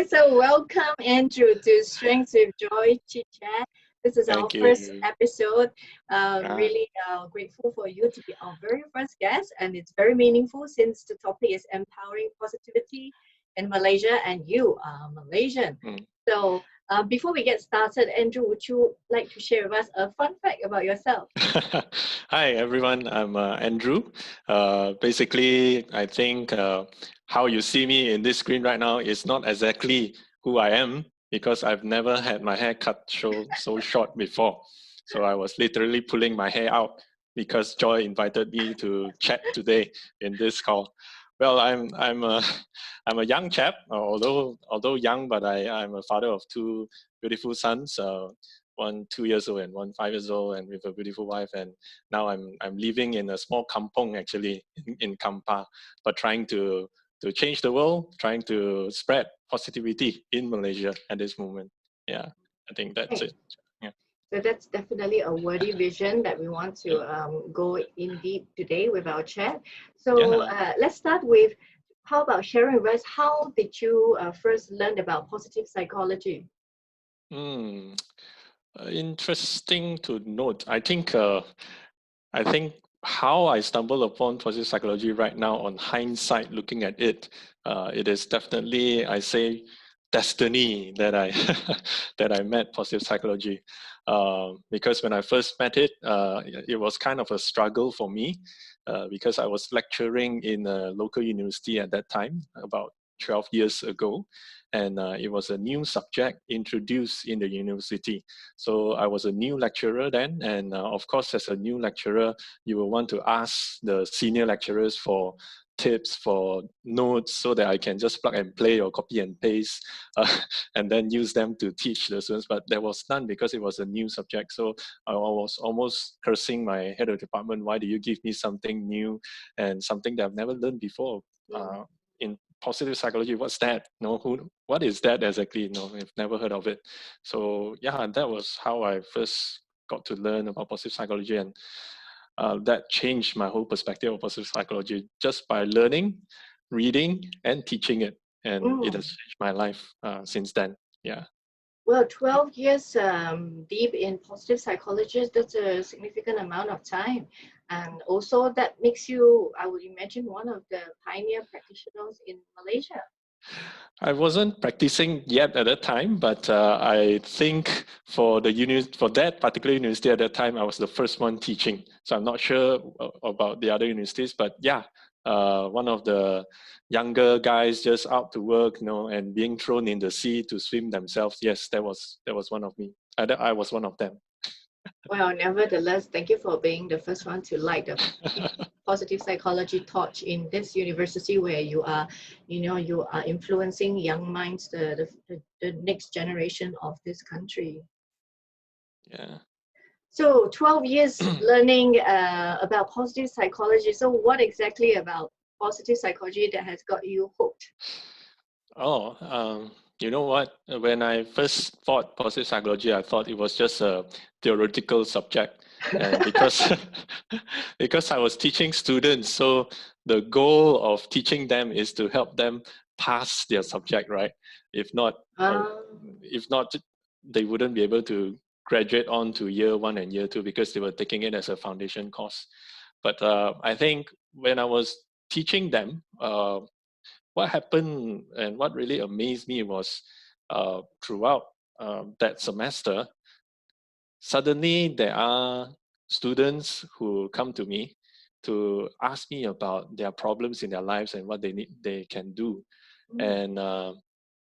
So welcome, Andrew, to Strengths With Joy Chit-Chat. This is our Thank first you. episode. Really grateful for you to be our very first guest, and it's very meaningful since the topic is empowering positivity in Malaysia, and you are Malaysian. So before we get started, Andrew, would you like to share with us a fun fact about yourself? Hi, everyone. I'm Andrew. Basically, I think how you see me in this screen right now is not exactly who I am because I've never had my hair cut so short before. So I was literally pulling my hair out because Joy invited me to chat today in this call. Well, I'm a young chap, although young, but I'm a father of two beautiful sons. One 2 years old and one 5 years old, and with a beautiful wife. And now I'm living in a small kampong actually in Kampar, but trying to change the world, trying to spread positivity in Malaysia at this moment. Yeah, I think that's it. Yeah. So that's definitely a worthy vision that we want to go in deep today with our chat. So let's start with, how about sharing with us, how did you first learn about positive psychology? Interesting to note. I think how I stumbled upon positive psychology right now, on hindsight, looking at it, it is definitely, I say, destiny that I that I met positive psychology. Because when I first met it, it was kind of a struggle for me because I was lecturing in a local university at that time, about 12 years ago, and it was a new subject introduced in the university. So I was a new lecturer then, and of course, as a new lecturer, you will want to ask the senior lecturers for tips, for notes, so that I can just plug and play or copy and paste, and then use them to teach the students. But there was none because it was a new subject. So I was almost cursing my head of department, why do you give me something new and something that I've never learned before? In positive psychology, what's that? What is that exactly? I've never heard of it. So yeah, that was how I first got to learn about positive psychology, and that changed my whole perspective of positive psychology just by learning, reading, and teaching it, and it has changed my life since then. Yeah. Well, 12 years deep in positive psychology, that's a significant amount of time. And also that makes you, I would imagine, one of the pioneer practitioners in Malaysia. I wasn't practicing yet at that time, but I think for that particular university at that time, I was the first one teaching. So I'm not sure about the other universities, but yeah, one of the younger guys just out to work, and being thrown in the sea to swim themselves. Yes, that was one of me. I was one of them. Well, nevertheless, thank you for being the first one to light the positive psychology torch in this university where you are influencing young minds, the next generation of this country. Yeah. So 12 years learning about positive psychology. So what exactly about positive psychology that has got you hooked? You know what? When I first thought positive psychology, I thought it was just a theoretical subject. And because I was teaching students, so the goal of teaching them is to help them pass their subject, right? If not, they wouldn't be able to graduate on to year 1 and year 2 because they were taking it as a foundation course. But I think when I was teaching them, what happened and what really amazed me was throughout that semester, suddenly there are students who come to me to ask me about their problems in their lives and what they can do. And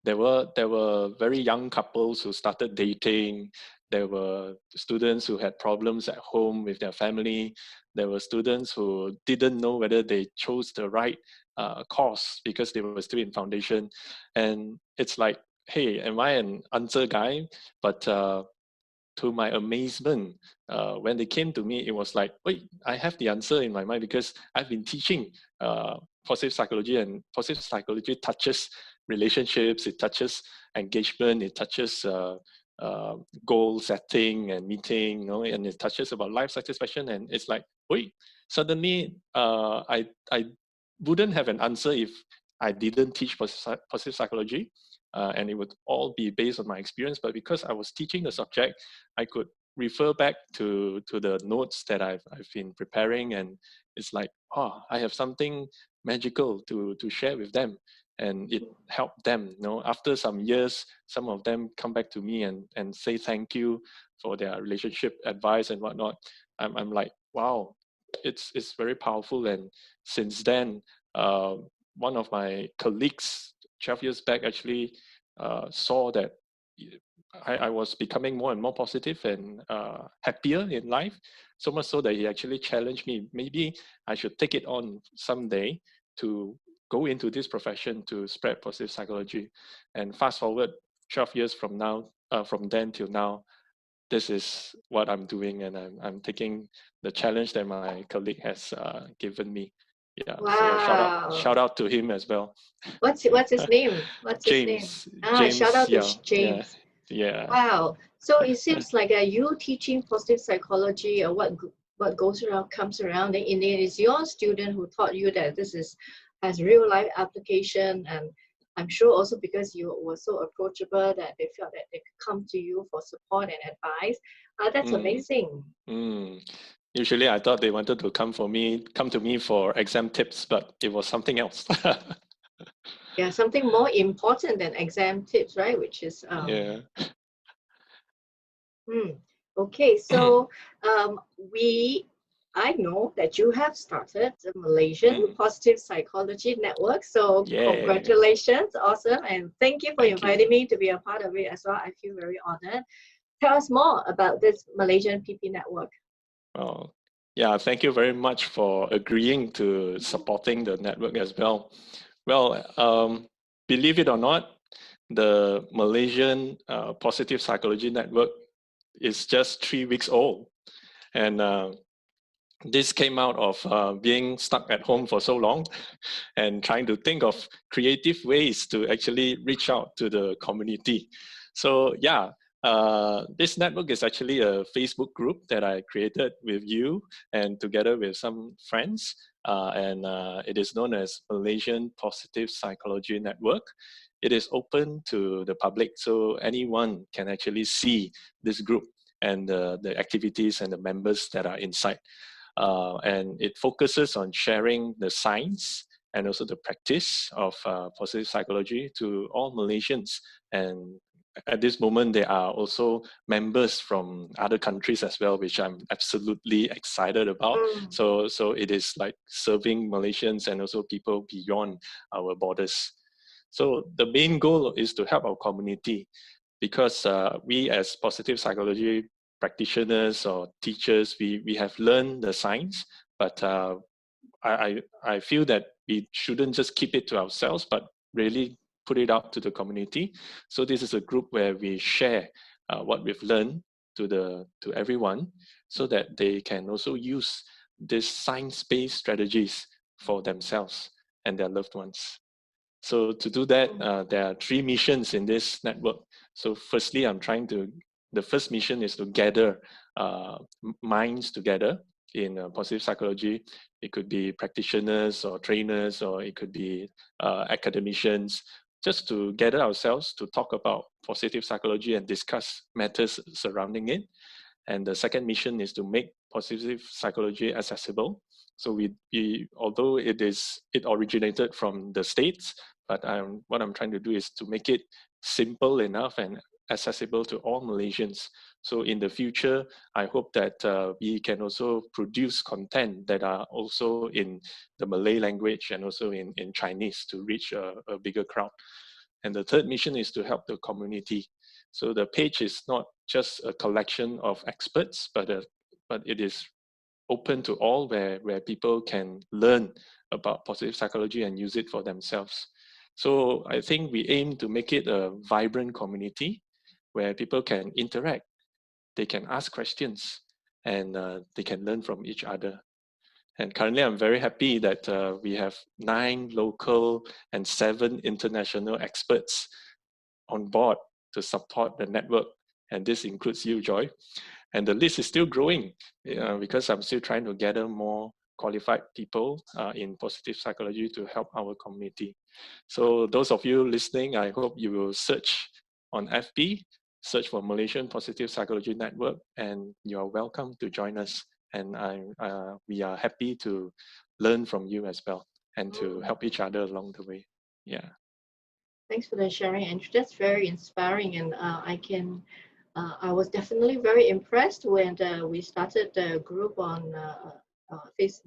there were very young couples who started dating. There were students who had problems at home with their family. There were students who didn't know whether they chose the right course because they were still in foundation. And it's like, hey, am I an answer guy? But to my amazement, when they came to me, it was like, wait, I have the answer in my mind because I've been teaching positive psychology, and positive psychology touches relationships, it touches engagement, it touches goal setting and meeting, and it touches about life satisfaction. And it's like, wait, suddenly I wouldn't have an answer if I didn't teach positive psychology. and it would all be based on my experience. But because I was teaching the subject, I could refer back to the notes that I've been preparing, and it's like, oh, I have something magical to share with them, and it helped them. After some years, some of them come back to me and say thank you for their relationship advice and whatnot. I'm like, wow, it's very powerful. And since then, one of my colleagues 12 years back actually saw that I was becoming more and more positive and happier in life, so much so that he actually challenged me. Maybe I should take it on someday to go into this profession to spread positive psychology. And fast forward 12 years from now, from then till now, this is what I'm doing, and I'm taking the challenge that my colleague has given me. Yeah, so Wow. shout out to him as well. What's his name? What's his name? Shout out to James. Yeah. Wow. So it seems like you teaching positive psychology, or what goes around comes around. And it is your student who taught you that this has real life application, and I'm sure also because you were so approachable that they felt that they could come to you for support and advice. That's amazing. Usually I thought they wanted to come to me for exam tips, but it was something else. Yeah, something more important than exam tips, right? Which is yeah. Okay, so I know that you have started the Malaysian Positive Psychology Network. So congratulations, awesome, and thank you for inviting me to be a part of it as well. I feel very honored. Tell us more about this Malaysian PP network. Oh, yeah, thank you very much for agreeing to supporting the network as well. Well, believe it or not, the Malaysian Positive Psychology Network is just 3 weeks old. And this came out of being stuck at home for so long and trying to think of creative ways to actually reach out to the community. So yeah, this network is actually a Facebook group that I created with you and together with some friends. And it is known as Malaysian Positive Psychology Network. It is open to the public, so anyone can actually see this group and the activities and the members that are inside. And it focuses on sharing the science and also the practice of positive psychology to all Malaysians. And at this moment, there are also members from other countries as well, which I'm absolutely excited about. So it is like serving Malaysians and also people beyond our borders. So the main goal is to help our community, because we as positive psychology practitioners or teachers, we have learned the science, but I feel that we shouldn't just keep it to ourselves, but really put it out to the community. So this is a group where we share what we've learned to everyone, so that they can also use these science-based strategies for themselves and their loved ones. So to do that, there are 3 missions in this network. So firstly, the first mission is to gather minds together in positive psychology. It could be practitioners or trainers, or it could be academicians, just to gather ourselves to talk about positive psychology and discuss matters surrounding it. And the second mission is to make positive psychology accessible. So although it originated from the States, but what I'm trying to do is to make it simple enough and accessible to all Malaysians. So in the future, I hope that we can also produce content that are also in the Malay language and also in Chinese to reach a bigger crowd. And the third mission is to help the community. So the page is not just a collection of experts, but it is open to all, where people can learn about positive psychology and use it for themselves. So I think we aim to make it a vibrant community where people can interact, they can ask questions, and they can learn from each other. And currently, I'm very happy that we have 9 local and 7 international experts on board to support the network. And this includes you, Joy. And the list is still growing because I'm still trying to gather more qualified people in positive psychology to help our community. So those of you listening, I hope you will search on FB, search for Malaysian Positive Psychology Network, and you are welcome to join us. And we are happy to learn from you as well and to help each other along the way. Yeah. Thanks for the sharing, Andrew. That's very inspiring, and I was definitely very impressed when we started the group on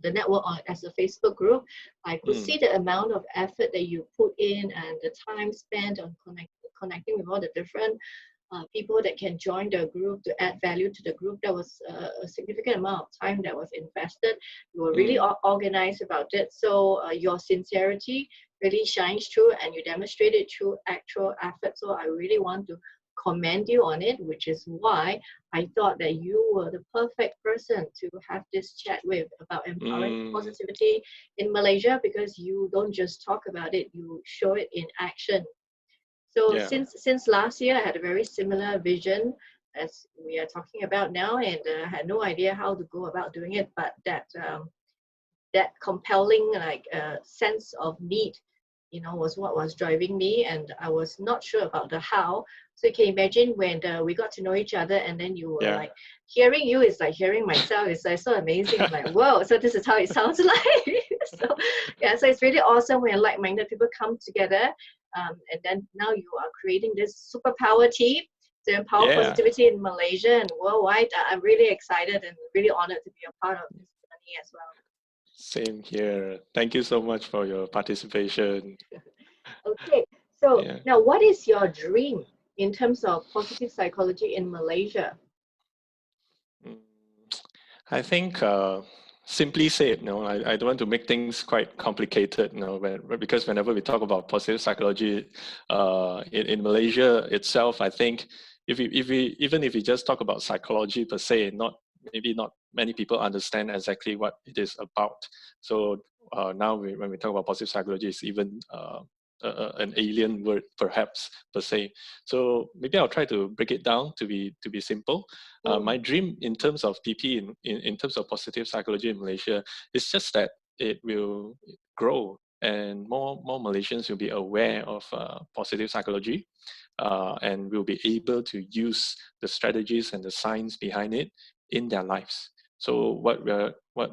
the network as a Facebook group. I could see the amount of effort that you put in and the time spent on connecting with all the different people that can join the group to add value to the group. There was a significant amount of time that was invested. You were really organized about it. So your sincerity really shines through, and you demonstrate it through actual effort. So I really want to commend you on it, which is why I thought that you were the perfect person to have this chat with about empowering positivity in Malaysia, because you don't just talk about it, you show it in action. So since last year, I had a very similar vision as we are talking about now, and I had no idea how to go about doing it, but that compelling sense of need, was what was driving me, and I was not sure about the how. So you can imagine when we got to know each other, and then you were like, hearing you is like hearing myself. It's like so amazing. I'm like, whoa, so this is how it sounds like. So it's really awesome when like-minded people come together, and then now you are creating this superpower team to empower positivity in Malaysia and worldwide. I'm really excited and really honored to be a part of this journey as well. Same here. Thank you so much for your participation. Okay, so now what is your dream in terms of positive psychology in Malaysia? I think simply said, I don't want to make things quite complicated, because whenever we talk about positive psychology in Malaysia itself, I think even if we just talk about psychology per se, maybe not many people understand exactly what it is about. So now when we talk about positive psychology, it's even an alien word perhaps per se. So maybe I'll try to break it down to be simple. My dream in terms of PP in terms of positive psychology in Malaysia is just that it will grow and more Malaysians will be aware of positive psychology and will be able to use the strategies and the science behind it in their lives. So what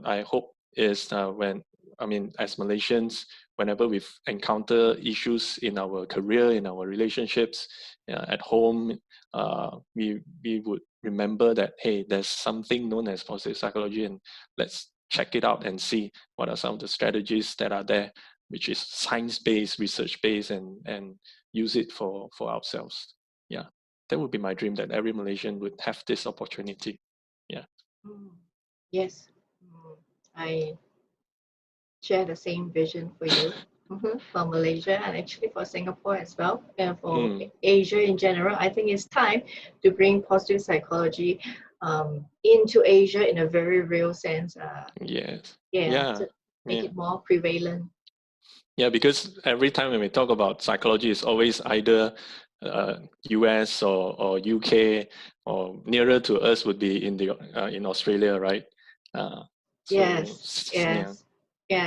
I hope is as Malaysians, whenever we encounter issues in our career, in our relationships, at home, we would remember that, hey, there's something known as positive psychology, and let's check it out and see what are some of the strategies that are there, which is science-based, research-based, and use it for ourselves. Yeah, that would be my dream, that every Malaysian would have this opportunity. Yeah. Yes, I share the same vision for you, for Malaysia, and actually for Singapore as well, and for Asia in general. I think it's time to bring positive psychology into Asia in a very real sense. To make it more prevalent. Yeah, because every time when we talk about psychology, it's always either US or UK, or nearer to us would be in Australia, right?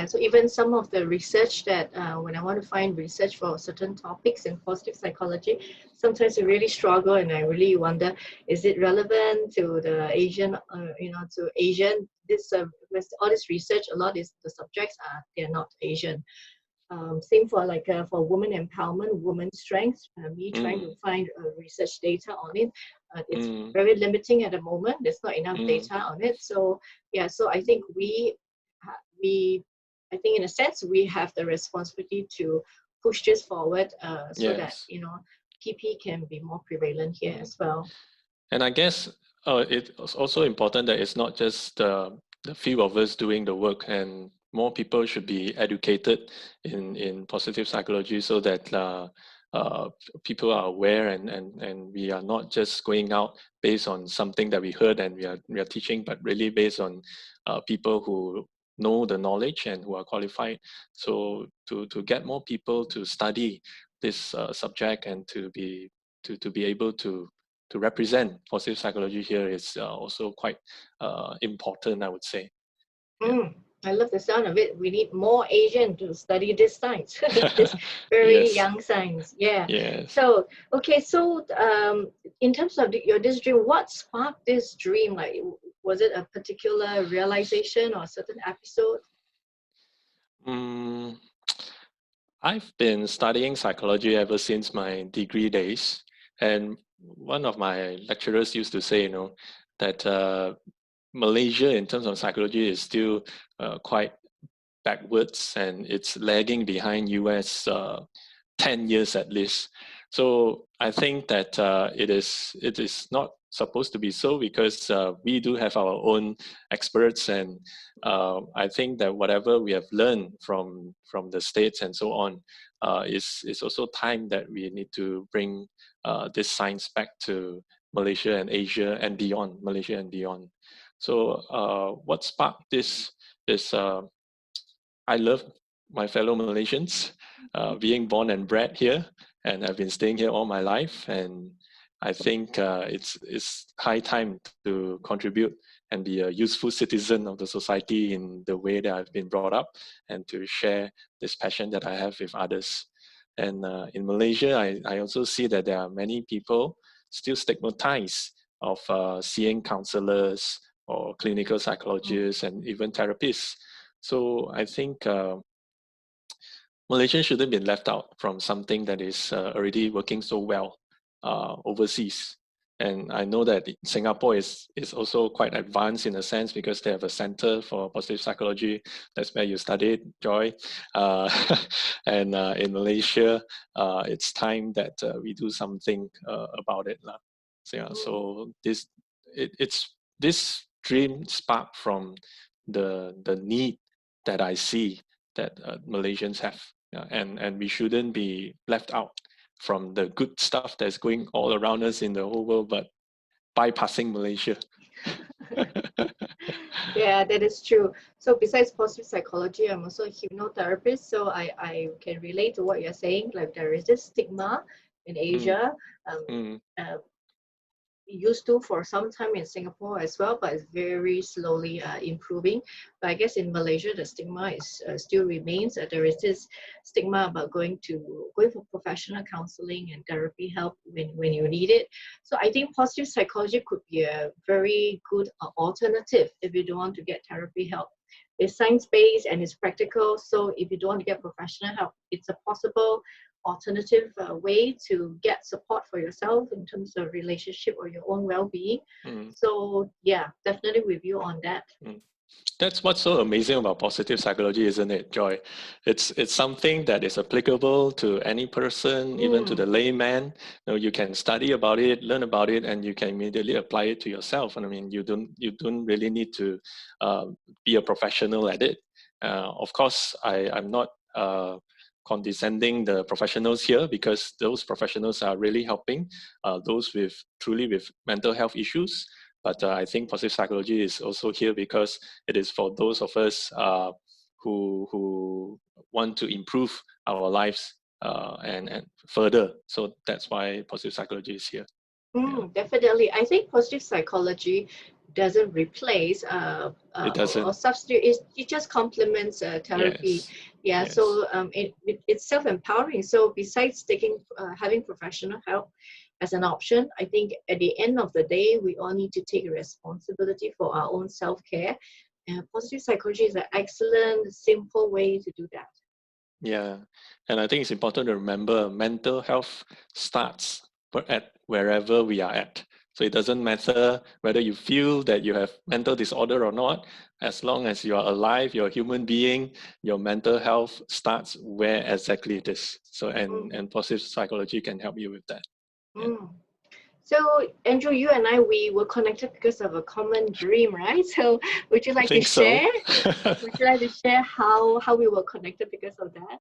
So even some of the research that when I want to find research for certain topics in positive psychology, sometimes I really struggle, and I really wonder, is it relevant to the Asian, to Asian? With all this research, a lot of the subjects they're not Asian. Same for women empowerment, women's strengths. Me trying to find research data on it. It's very limiting at the moment. There's not enough data on it. So I think I think in a sense we have the responsibility to push this forward so that PP can be more prevalent here as well. And I guess it's also important that it's not just the few of us doing the work, and more people should be educated in positive psychology, so that people are aware, and we are not just going out based on something that we heard and we are teaching, but really based on people who know the knowledge and who are qualified. So to get more people to study this subject and to be able to represent positive psychology here is also quite important, I would say. I love the sound of it. We need more Asian to study this science, this very Yes, young science. Yeah. yes. So, okay. So, in terms of this dream, what sparked this dream? Like, was it a particular realization or a certain episode? Mm, I've been studying psychology ever since my degree days, and one of my lecturers used to say, that Malaysia, in terms of psychology, is still quite backwards, and it's lagging behind US 10 years at least. So I think that it is not supposed to be so, because we do have our own experts, and I think that whatever we have learned from the States and so on is also time that we need to bring this science back to Malaysia and Asia and beyond, Malaysia and beyond. So what sparked this is I love my fellow Malaysians, being born and bred here, and I've been staying here all my life. And I think it's high time to contribute and be a useful citizen of the society in the way that I've been brought up, and to share this passion that I have with others. And in Malaysia, I also see that there are many people still stigmatized of seeing counselors or clinical psychologists and even therapists. So I think Malaysians shouldn't be left out from something that is already working so well overseas. And I know that Singapore is also quite advanced in a sense, because they have a center for positive psychology. That's where you studied, Joy. Uh, and in Malaysia, it's time that we do something about it, lah. So, yeah, Mm. so it's this dream sparked from the need that I see that Malaysians have, and we shouldn't be left out from the good stuff that's going all around us in the whole world, but bypassing Malaysia. Yeah, that is true. So besides positive psychology, I'm also a hypnotherapist. So I can relate to what you're saying. Like there is this stigma in Mm, Asia. Um, mm, uh, used to for some time in Singapore as well, but it's very slowly improving. But I guess in Malaysia, the stigma is still remains. There is this stigma about going for professional counseling and therapy help when you need it. So I think positive psychology could be a very good alternative if you don't want to get therapy help. It's science-based and it's practical. So if you don't want to get professional help, it's a possible alternative way to get support for yourself in terms of relationship or your own well-being. mm, So yeah, definitely with you on that. mm. That's what's so amazing about positive psychology, isn't it, Joy? It's something that is applicable to any person, even to Mm, the layman. You can study about it, learn about it, and you can immediately apply it to yourself. And I mean, you don't really need to uh, be a professional at it. Of course, I'm not condescending the professionals here, because those professionals are really helping those with truly with mental health issues. But I think positive psychology is also here because it is for those of us who want to improve our lives and further. So that's why positive psychology is here. Yeah, definitely. I think positive psychology doesn't replace it or doesn't. substitute. It just complements therapy. Yes, Yeah. yes. So it's self-empowering. So besides having professional help as an option, I think at the end of the day, we all need to take responsibility for our own self-care. Positive psychology is an excellent, simple way to do that. Yeah, and I think it's important to remember mental health starts at wherever we are at. So it doesn't matter whether you feel that you have mental disorder or not. As long as you are alive, you're a human being, your mental health starts where exactly it is. So Mm, and positive psychology can help you with that. Yeah, mm. So, Andrew, you and I, we were connected because of a common dream, right? So, would you I like to think so. share? Would you like to share how we were connected because of that?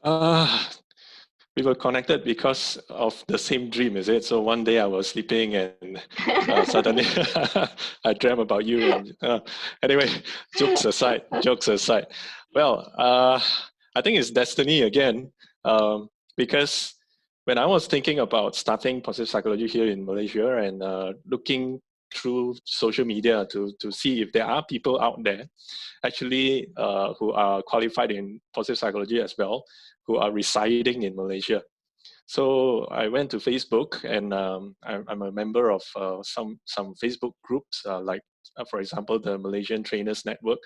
uh, we were connected because of the same dream, is it? So one day I was sleeping, and suddenly I dreamt about you. And anyway, jokes aside. Well, I think it's destiny again, because when I was thinking about starting positive psychology here in Malaysia and looking through social media to see if there are people out there actually who are qualified in positive psychology as well, who are residing in Malaysia. So I went to Facebook, and I'm a member of some Facebook groups, like for example the Malaysian Trainers Network.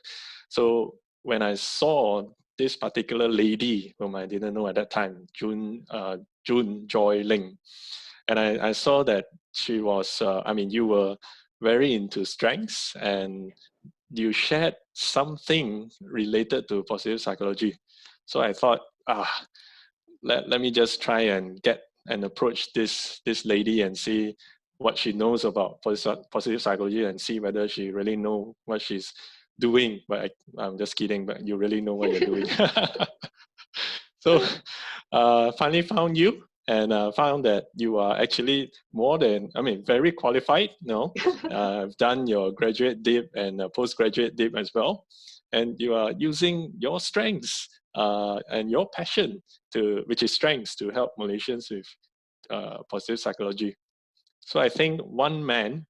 So when I saw this particular lady, whom I didn't know at that time, June Joy Leng, and I saw that she was, you were very into strengths, and you shared something related to positive psychology. So I thought, let me just try and get and approach this lady and see what she knows about positive psychology, and see whether she really know what she's doing. But I'm just kidding, but you really know what you're doing. So finally found you, and found that you are actually more than, very qualified. I've done your graduate dip and postgraduate dip as well, and you are using your strengths and your passion which is strengths, to help Malaysians with positive psychology. So I think one man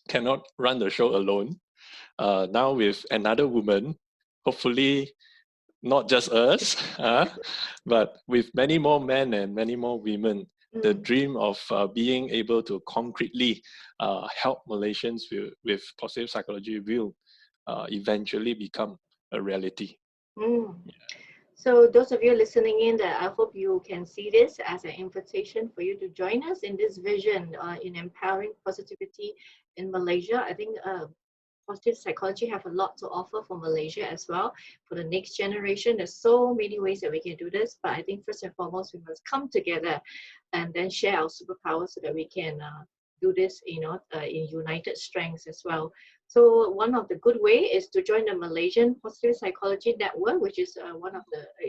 cannot run the show alone. Now with another woman, hopefully not just us, but with many more men and many more women, the dream of being able to concretely help Malaysians with positive psychology will eventually become a reality. So those of you listening in, that I hope you can see this as an invitation for you to join us in this vision in empowering positivity in Malaysia. I think positive psychology have a lot to offer for Malaysia as well. For the next generation, there's so many ways that we can do this, but I think first and foremost, we must come together and then share our superpower so that we can do this, in united strengths as well. So one of the good way is to join the Malaysian Positive Psychology Network, which is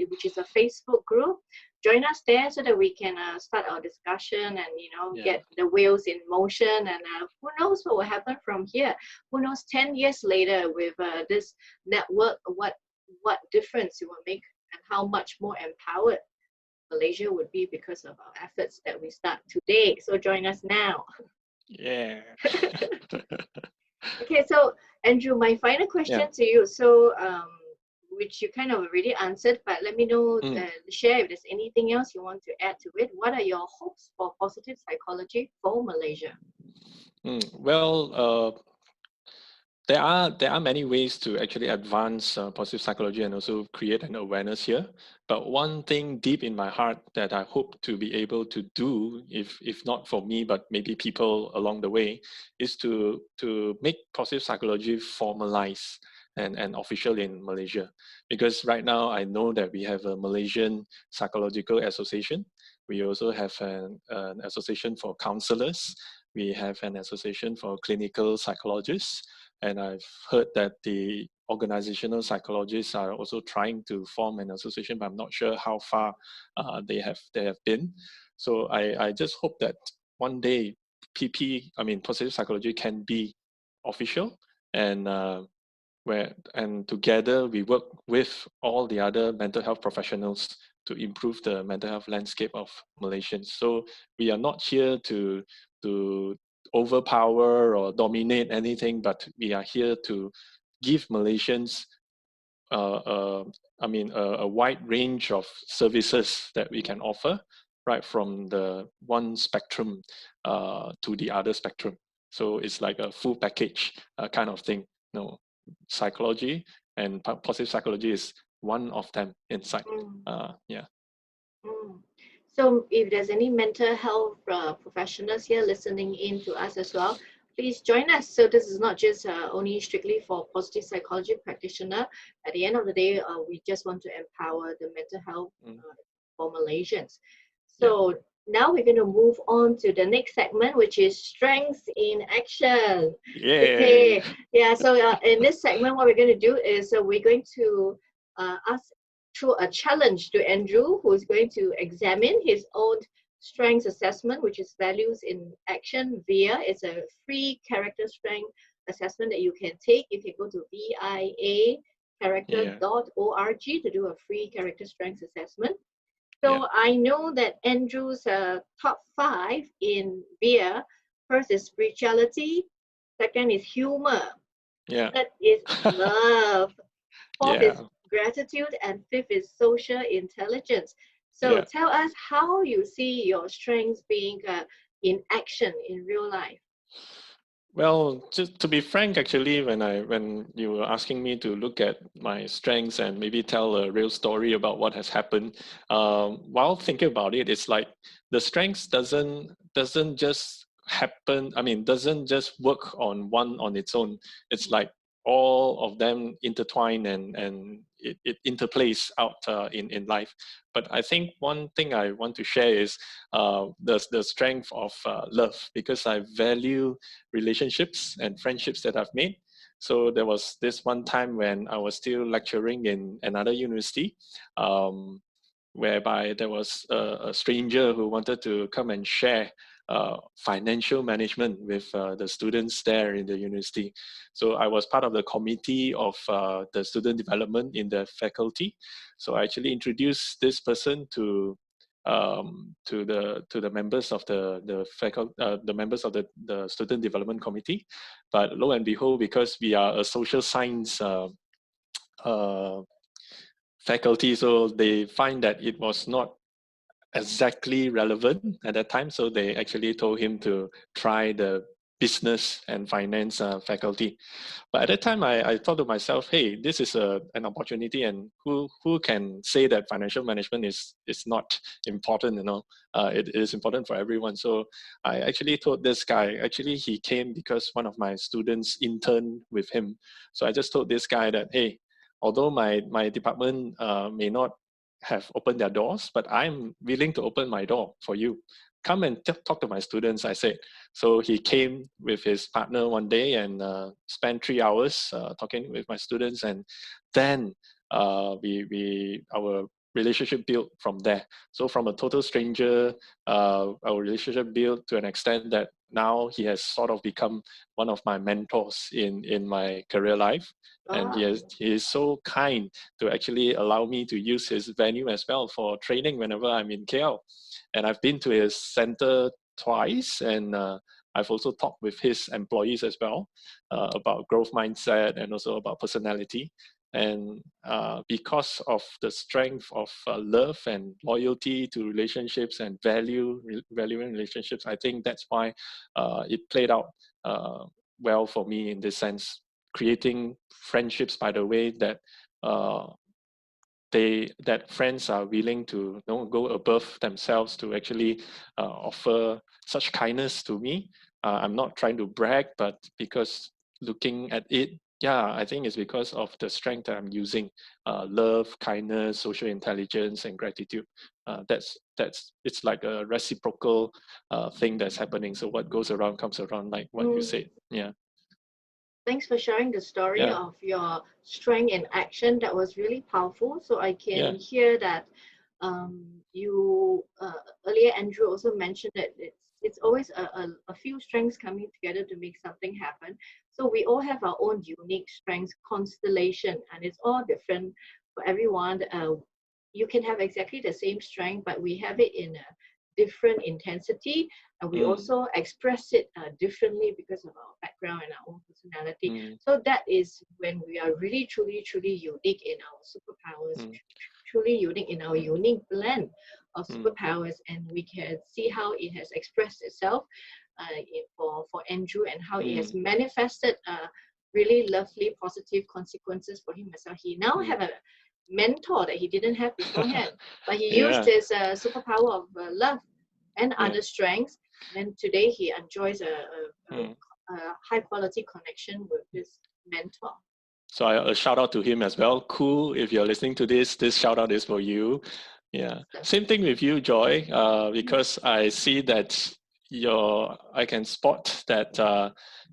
which is a Facebook group. Join us there so that we can start our discussion and get the wheels in motion. And who knows what will happen from here? Who knows 10 years later with this network, what difference it will make, and how much more empowered Malaysia would be because of our efforts that we start today. So join us now. Yeah. Okay, so Andrew, my final question to you. So, which you kind of already answered, but let me know, share if there's anything else you want to add to it. What are your hopes for positive psychology for Malaysia? Well, there are many ways to actually advance positive psychology and also create an awareness here. But one thing deep in my heart that I hope to be able to do, if not for me, but maybe people along the way, is to make positive psychology formalized and official in Malaysia. Because right now I know that we have a Malaysian Psychological Association. We also have an association for counselors. We have an association for clinical psychologists. And I've heard that the organizational psychologists are also trying to form an association, but I'm not sure how far they have been. So I just hope that one day positive psychology can be official, and together we work with all the other mental health professionals to improve the mental health landscape of Malaysians. So we are not here to overpower or dominate anything, but we are here to give Malaysians a wide range of services that we can offer, right from the one spectrum to the other spectrum. So it's like a full package kind of thing. Psychology and positive psychology is one of them inside. So if there's any mental health professionals here listening in to us as well, please join us. So this is not just only strictly for positive psychology practitioner. At the end of the day, we just want to empower the mental health for Malaysians. So now we're going to move on to the next segment, which is strengths in action. Okay. So in this segment, what we're going to do is we're going to ask through a challenge to Andrew, who is going to examine his own strengths assessment, which is values in action via. It's a free character strength assessment that you can take. You can go to viacharacter.org to do a free character strengths assessment. So I know that Andrew's top 5 in VIA, first is spirituality, Second is humor. Yeah. Third is love. Fourth is Yeah. gratitude, and fifth is social intelligence. So Yeah. tell us how you see your strengths being in action in real life. Well, just to be frank, actually, when you were asking me to look at my strengths and maybe tell a real story about what has happened, while thinking about it, it's like the strengths doesn't just happen. I mean, doesn't just work on one on its own. It's like all of them intertwine and it interplays out in life. But I think one thing I want to share is the strength of love, because I value relationships and friendships that I've made. So there was this one time when I was still lecturing in another university, whereby there was a stranger who wanted to come and share financial management with the students there in the university. So I was part of the committee of the student development in the faculty. So I actually introduced this person to the members of the faculty, the members of the student development committee. But lo and behold, because we are a social science uh, faculty, so they find that it was not exactly relevant at that time. So they actually told him to try the business and finance faculty. But at that time, I thought to myself, hey, this is an opportunity, and who can say that financial management is not important? You know, it is important for everyone. So I actually told this guy. Actually, he came because one of my students interned with him. So I just told this guy that, hey, although my department may not have opened their doors, but I'm willing to open my door for you. Come and talk to my students, I said. So he came with his partner one day and spent 3 hours talking with my students, and then our relationship built from there. So from a total stranger, our relationship built to an extent that now he has sort of become one of my mentors in my career life. And Ah, he is so kind to actually allow me to use his venue as well for training whenever I'm in KL. And I've been to his center twice, and I've also talked with his employees as well about growth mindset and also about personality. And because of the strength of love and loyalty to relationships and valuing relationships, I think that's why it played out well for me in this sense, creating friendships by the way that uh, that friends are willing to go above themselves to actually offer such kindness to me. I'm not trying to brag, but because looking at it, yeah, I think it's because of the strength that I'm using: love, kindness, social intelligence, and gratitude. That's it's like a reciprocal thing that's happening. So what goes around comes around, like what you mm. said. Yeah, Thanks for sharing the story yeah, of your strength in action. That was really powerful. So I can yeah. hear that you earlier Andrew also mentioned that it's always a few strengths coming together to make something happen. So we all have our own unique strengths constellation, and it's all different for everyone. You can have exactly the same strength, but we have it in a different intensity, and we Mm, also express it differently because of our background and our own personality. mm, So that is when we are really, truly, truly unique in our superpowers, mm, truly unique in our unique blend of mm, superpowers, and we can see how it has expressed itself for Andrew, and how it has mm, manifested really lovely positive consequences for him as well. He now mm. have a mentor that he didn't have beforehand, but he used Yeah, his superpower of love and yeah. other strengths. And today he enjoys Mm. a high quality connection with his mentor. So a shout out to him as well. Cool. If you're listening to this shout out is for you. Yeah. So, Same thing with you, Joy. Because I see that I can spot that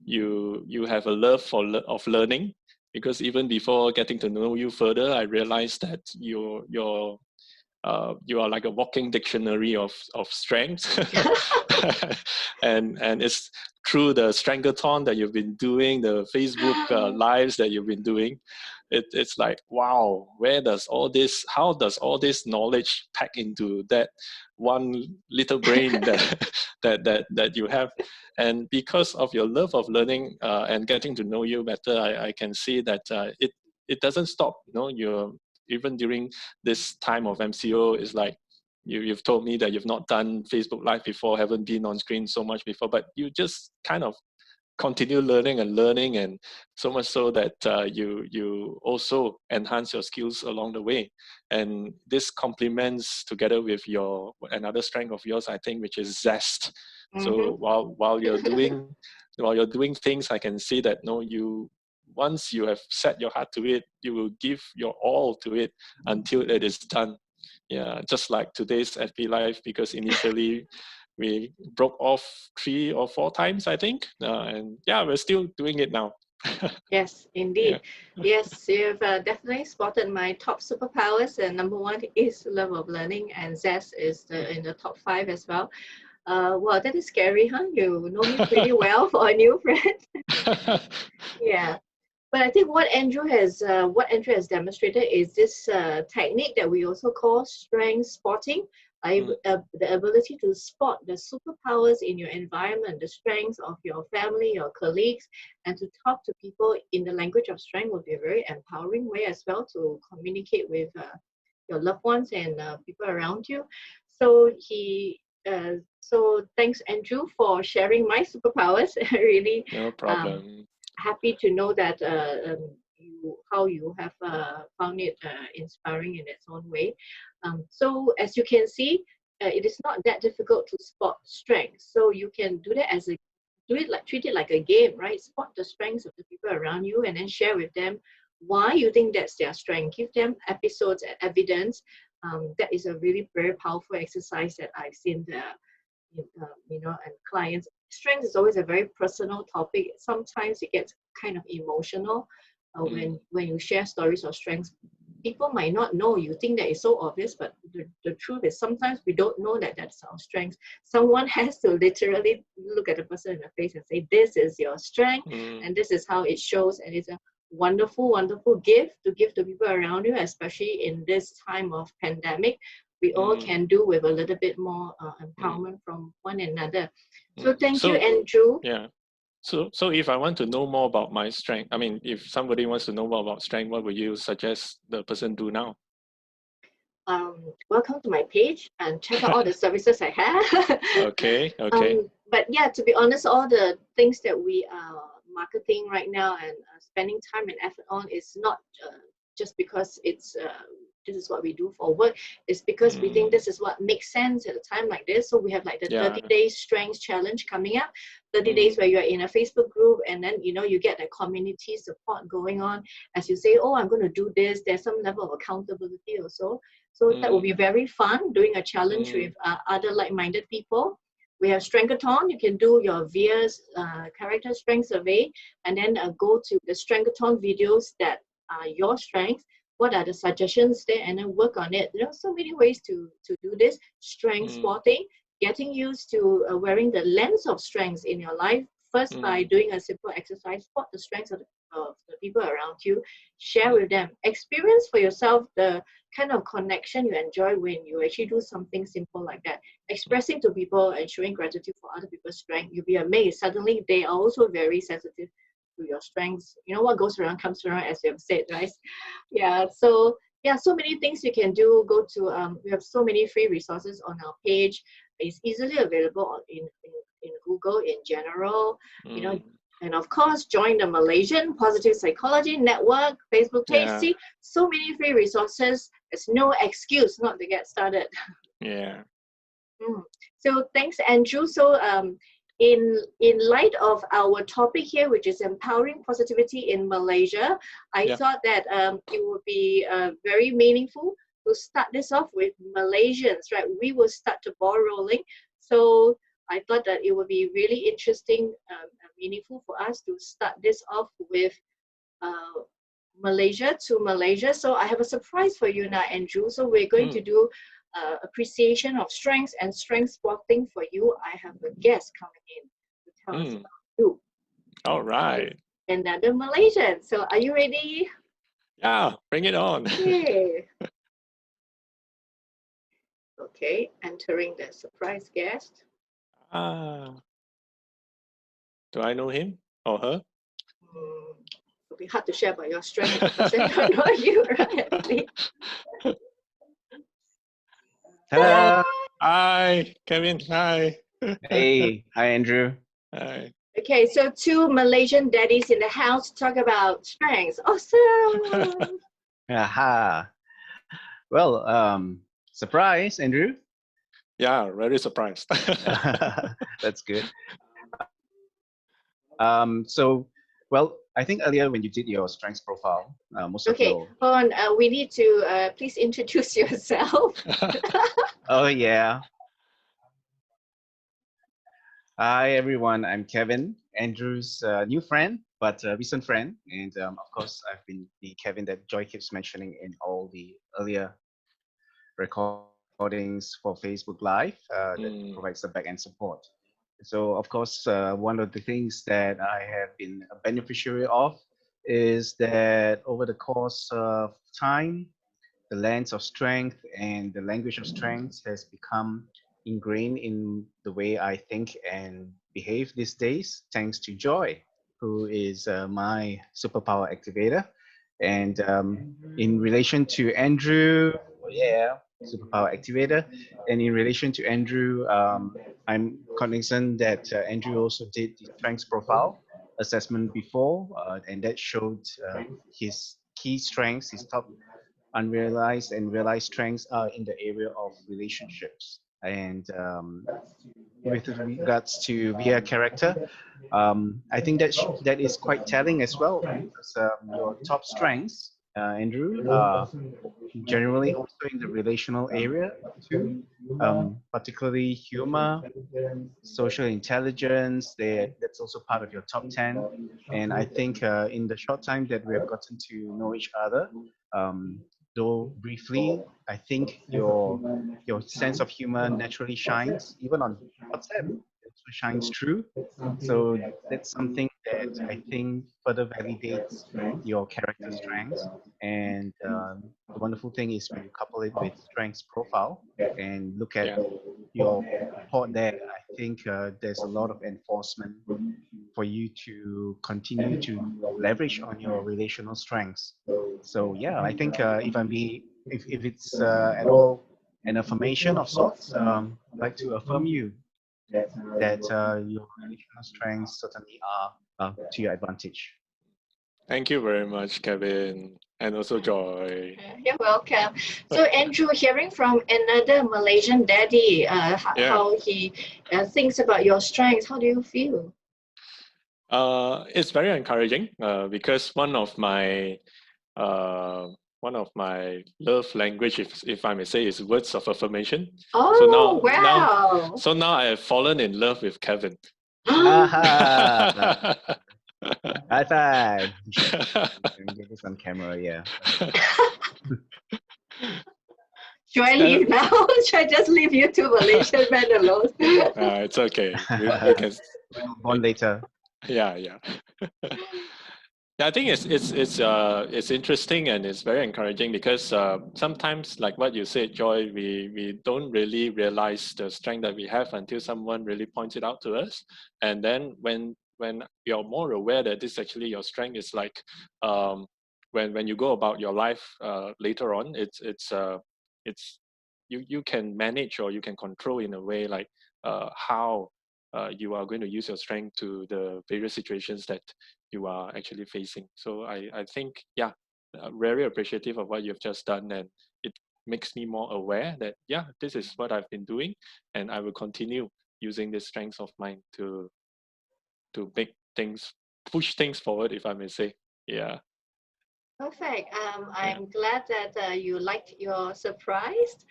you have a love of learning. Because even before getting to know you further, I realized that you are like a walking dictionary of strength. And it's through the strengthathon that you've been doing, the Facebook lives that you've been doing, it's like, wow, how does all this knowledge pack into that one little brain that that you have? And because of your love of learning and getting to know you better, I can see that it doesn't stop. You're even during this time of MCO, it's like you've told me that you've not done Facebook Live before, haven't been on screen so much before, but you just kind of continue learning, and so much so that you also enhance your skills along the way. And this complements together with your another strength of yours, I think, which is zest. So while you're doing things, I can see that you once you have set your heart to it, you will give your all to it until it is done. Yeah, just like today's FP Live, because initially we broke off 3 or 4 times, I think, and yeah, we're still doing it now. Yes, indeed. Yes, you've definitely spotted my top superpowers, and number 1 is love of learning, and zest is in the top 5 as well. Wow, that is scary, huh? You know me pretty well for a new friend. Yeah. But I think what Andrew has demonstrated is this technique that we also call strength spotting. The ability to spot the superpowers in your environment, the strengths of your family, your colleagues, and to talk to people in the language of strength will be a very empowering way as well to communicate with your loved ones and people around you. So so thanks, Andrew, for sharing my superpowers. Really, no problem. Happy to know that how you have found it inspiring in its own way. So as you can see, it is not that difficult to spot strengths. So you can do that treat it like a game, right? Spot the strengths of the people around you and then share with them why you think that's their strength. Give them episodes and evidence. That is a really very powerful exercise that I've seen and clients. Strength is always a very personal topic. Sometimes it gets kind of emotional when you share stories of strengths. People might not know. You think that it's so obvious, but the truth is sometimes we don't know that that's our strength. Someone has to literally look at the person in the face and say, this is your strength, and this is how it shows. And it's a wonderful, wonderful gift to give to people around you, especially in this time of pandemic. We all can do with a little bit more empowerment from one another. So thank you, Andrew. Yeah. So if I want to know more about my strength, I mean, if somebody wants to know more about strength, what would you suggest the person do now? Welcome to my page and check out all the services I have. Okay. But yeah, to be honest, all the things that we are marketing right now and spending time and effort on is not just because it's this is what we do for work. It's because we think this is what makes sense at a time like this. So we have like the 30-day strengths challenge coming up, 30 days where you're in a Facebook group, and then you get the community support going on as you say, oh, I'm going to do this. There's some level of accountability also. So that will be very fun, doing a challenge with other like-minded people. We have Strengthathon. You can do your VIA's character strength survey and then go to the Strengthathon videos that are your strengths. What are the suggestions there, and then work on it. There are so many ways to do this. Strength spotting, getting used to wearing the lens of strengths in your life. First, by doing a simple exercise, spot the strengths of the people around you, share with them, experience for yourself the kind of connection you enjoy when you actually do something simple like that. Expressing to people and showing gratitude for other people's strength, you'll be amazed. Suddenly, they are also very sensitive to your strengths. What goes around comes around, as you have said, right? Yeah, so many things you can do. Go to we have so many free resources on our page. It's easily available in Google in general. And of course, join the Malaysian Positive Psychology Network Facebook page. See, so many free resources. There's no excuse not to get started. Yeah. So thanks, Andrew. So in light of our topic here, which is empowering positivity in Malaysia, I thought that it would be very meaningful to start this off with Malaysians, right? We will start the ball rolling. So I thought that it would be really interesting and meaningful for us to start this off with Malaysia to Malaysia. So I have a surprise for you now, Andrew. So we're going to do appreciation of strengths and strength spotting for you. I have a guest coming in to tell us about you. All right. Another Malaysian. So are you ready? Yeah, bring it on. Okay. Okay, entering the surprise guest. Do I know him or her? It'll be hard to share about your strength if the person don't know you, right? Ta-da! Hi, Kevin. Hi. Hey, hi Andrew. Hi. Okay, so 2 Malaysian daddies in the house to talk about strengths. Awesome! Aha. Well, surprise, Andrew. Yeah, very surprised. That's good. So, well, I think earlier when you did your strengths profile, most of Okay, your. hold on. We need to please introduce yourself. Oh yeah. Hi everyone, I'm Kevin, Andrew's new friend, but recent friend, and of course I've been the Kevin that Joy keeps mentioning in all the earlier recordings for Facebook Live that provides the back-end support. So of course, one of the things that I have been a beneficiary of is that over the course of time, the lens of strength and the language of strength has become ingrained in the way I think and behave these days, thanks to Joy, who is my superpower activator. And in relation to Andrew, yeah, superpower activator. And in relation to Andrew, I'm cognizant that Andrew also did the strengths profile assessment before, and that showed his key strengths, his top unrealized and realized strengths are in the area of relationships. And with regards to via character, I think that is quite telling as well, because your top strengths, Andrew, are generally also in the relational area too, particularly humor, social intelligence. That's also part of your top 10. And I think in the short time that we have gotten to know each other, though briefly, I think your sense of humor naturally shines, even on WhatsApp. It also shines through. So that's something that I think further validates your character strengths. And the wonderful thing is when you couple it with strengths profile and look at your report there, I think there's a lot of enforcement for you to continue to leverage on your relational strengths. So yeah, I think if it's at all an affirmation of sorts, I'd like to affirm you that your relational strengths certainly are to your advantage. Thank you very much, Kevin, and also Joy. You're welcome. So Andrew, hearing from another Malaysian daddy, how he thinks about your strengths, how do you feel? It's very encouraging because one of my love language, if I may say, is words of affirmation. Oh, so now, wow. Now I have fallen in love with Kevin. Aha! High five! Get this on camera, yeah. Should I leave now? Should I just leave you two Malaysian men alone? It's okay. We can bond later. Yeah. Yeah, I think it's interesting and it's very encouraging because sometimes, like what you said, Joy, we don't really realize the strength that we have until someone really points it out to us, and then when you're more aware that this is actually your strength, it's like when you go about your life later on, it's you can manage or you can control in a way like how you are going to use your strength to the various situations that you are actually facing. So I think, yeah, very appreciative of what you've just done, and it makes me more aware that, yeah, this is what I've been doing, and I will continue using this strengths of mine to push things forward, if I may say. Yeah. Perfect. I'm glad that you liked your surprise.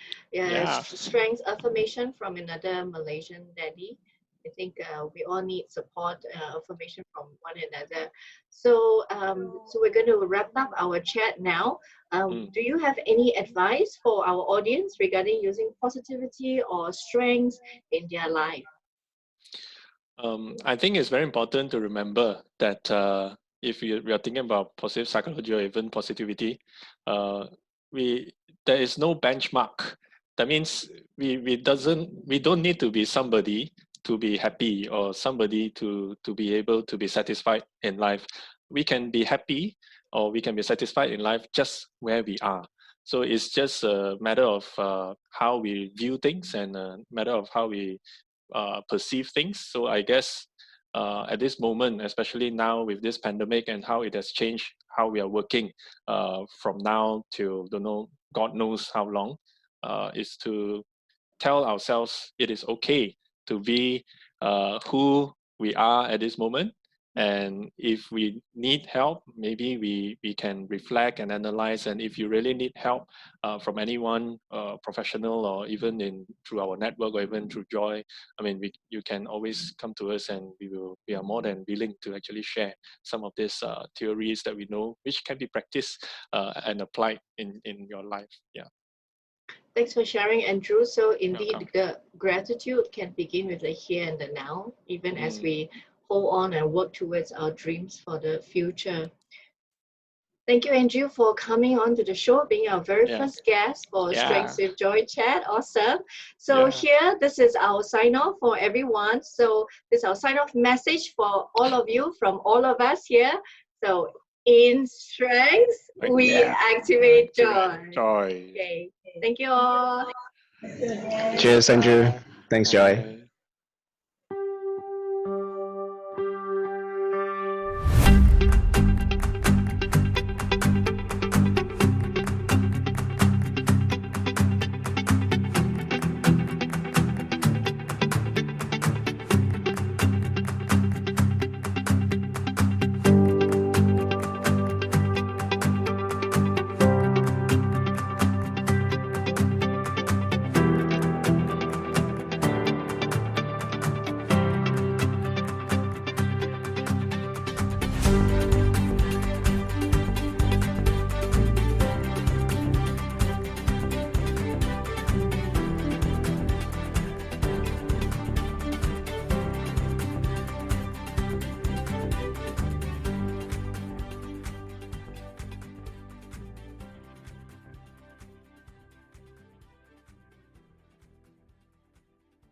Strength affirmation from another Malaysian daddy. I think we all need support, affirmation from one another. So, so we're going to wrap up our chat now. Do you have any advice for our audience regarding using positivity or strengths in their life? I think it's very important to remember that if we are thinking about positive psychology or even positivity, there is no benchmark. That means we don't need to be somebody to be happy or somebody to be able to be satisfied in life. We can be happy or we can be satisfied in life just where we are. So it's just a matter of how we view things and a matter of how we perceive things. So I guess at this moment, especially now with this pandemic and how it has changed how we are working from now till don't know, God knows how long, is to tell ourselves it is okay to be who we are at this moment. And if we need help, maybe we can reflect and analyze. And if you really need help from anyone, professional, or even through our network, or even through Joy, I mean, you can always come to us, and we are more than willing to actually share some of these theories that we know, which can be practiced and applied in your life. Yeah. Thanks for sharing, Andrew. So indeed, Welcome. the gratitude can begin with the here and the now, even as we hold on and work towards our dreams for the future. Thank you, Andrew, for coming on to the show, being our very first guest for Strengths with Joy Chat. Awesome. So here, this is our sign-off for everyone. So this is our sign-off message for all of you from all of us here. So in strengths, we activate joy. Okay. Thank you all. Cheers, Andrew. Thanks, Joy.